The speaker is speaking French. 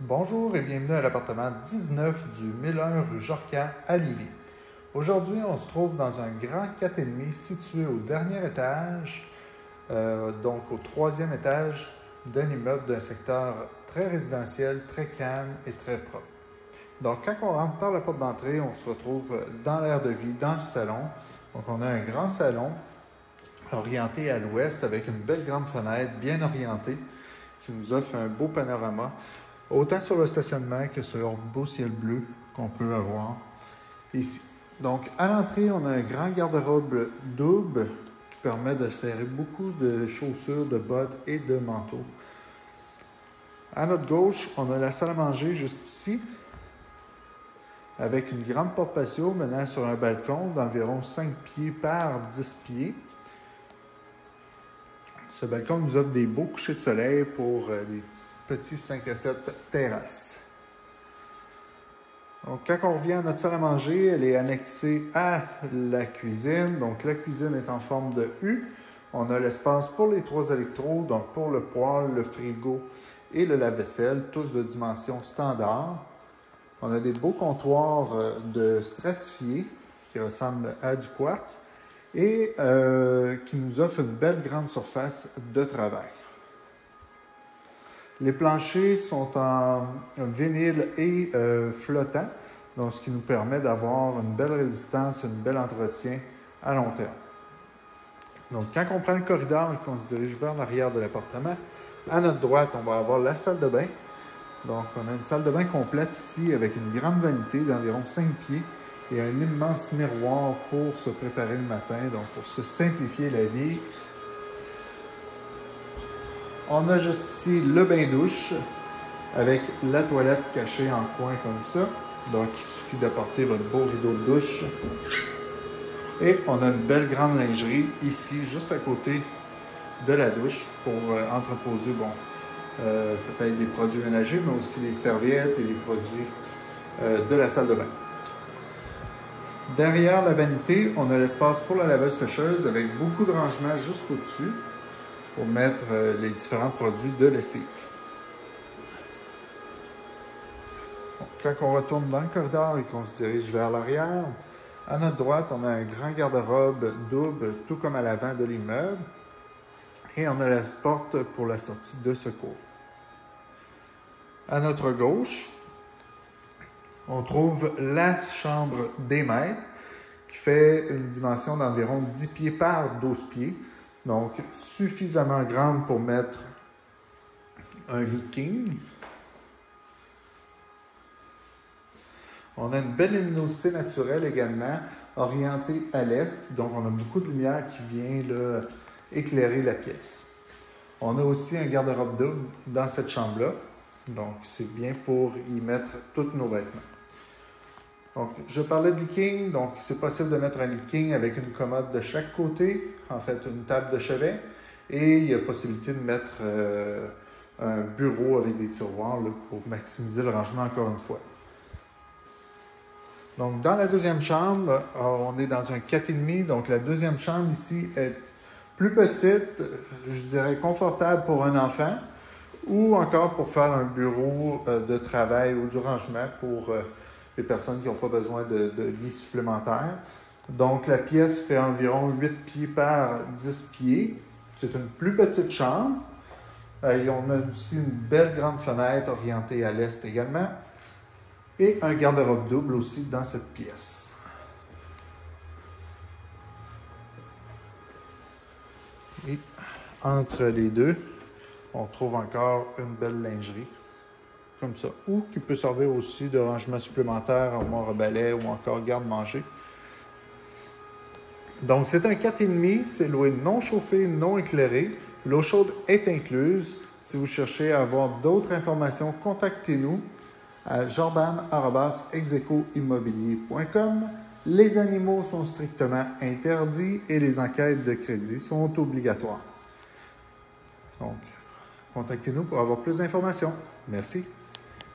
Bonjour et bienvenue à l'appartement 19 du 1001 rue Jorcan à Lévis. Aujourd'hui, on se trouve dans un grand 4,5 situé au dernier étage, donc au troisième étage d'un immeuble d'un secteur très résidentiel, très calme et très propre. Donc, quand on rentre par la porte d'entrée, on se retrouve dans l'aire de vie, dans le salon. Donc, on a un grand salon orienté à l'ouest avec une belle grande fenêtre bien orientée qui nous offre un beau panorama, autant sur le stationnement que sur le beau ciel bleu qu'on peut avoir ici. Donc, à l'entrée, on a un grand garde-robe double qui permet de serrer beaucoup de chaussures, de bottes et de manteaux. À notre gauche, on a la salle à manger juste ici, avec une grande porte patio menant sur un balcon d'environ 5 pieds par 10 pieds. Ce balcon nous offre des beaux couchers de soleil pour des petits 5 à 7 terrasses. Donc, quand on revient à notre salle à manger, elle est annexée à la cuisine. Donc, la cuisine est en forme de U. On a l'espace pour les 3 électros, donc pour le poêle, le frigo et le lave-vaisselle, tous de dimension standard. On a des beaux comptoirs de stratifiés qui ressemblent à du quartz et qui nous offrent une belle grande surface de travail. Les planchers sont en vinyle et flottant, donc ce qui nous permet d'avoir une belle résistance, un bel entretien à long terme. Donc, quand on prend le corridor et qu'on se dirige vers l'arrière de l'appartement, à notre droite, on va avoir la salle de bain. Donc, on a une salle de bain complète ici avec une grande vanité d'environ 5 pieds et un immense miroir pour se préparer le matin, donc pour se simplifier la vie. On a juste ici le bain-douche avec la toilette cachée en coin comme ça. Donc, il suffit d'apporter votre beau rideau de douche. Et on a une belle grande lingerie ici, juste à côté de la douche pour entreposer, peut-être des produits ménagers, mais aussi les serviettes et les produits de la salle de bain. Derrière la vanité, on a l'espace pour la laveuse-sécheuse avec beaucoup de rangements juste au-dessus pour mettre les différents produits de lessive. Donc, quand on retourne dans le corridor et qu'on se dirige vers l'arrière, à notre droite, on a un grand garde-robe double, tout comme à l'avant de l'immeuble, et on a la porte pour la sortie de secours. À notre gauche, on trouve la chambre des maîtres qui fait une dimension d'environ 10 pieds par 12 pieds. Donc, suffisamment grande pour mettre un lit king. On a une belle luminosité naturelle également, orientée à l'est. Donc, on a beaucoup de lumière qui vient là, éclairer la pièce. On a aussi un garde-robe double dans cette chambre-là. Donc, c'est bien pour y mettre tous nos vêtements. Donc, je parlais de lit king. Donc, c'est possible de mettre un lit king avec une commode de chaque côté, en fait, une table de chevet. Et il y a possibilité de mettre un bureau avec des tiroirs là, pour maximiser le rangement encore une fois. Donc, dans la deuxième chambre, on est dans un 4,5. Donc, la deuxième chambre ici est plus petite, je dirais confortable pour un enfant ou encore pour faire un bureau de travail ou du rangement pour les personnes qui n'ont pas besoin de lit supplémentaire. Donc, la pièce fait environ 8 pieds par 10 pieds. C'est une plus petite chambre. Et on a aussi une belle grande fenêtre orientée à l'est également. Et un garde-robe double aussi dans cette pièce. Et entre les deux, on trouve encore une belle lingerie, comme ça, ou qui peut servir aussi de rangement supplémentaire, armoire à balai ou encore garde-manger. Donc, c'est un 4,5, c'est loué non chauffé, non éclairé. L'eau chaude est incluse. Si vous cherchez à avoir d'autres informations, contactez-nous à jordan@execoimmobilier.com. Les animaux sont strictement interdits et les enquêtes de crédit sont obligatoires. Donc, contactez-nous pour avoir plus d'informations. Merci.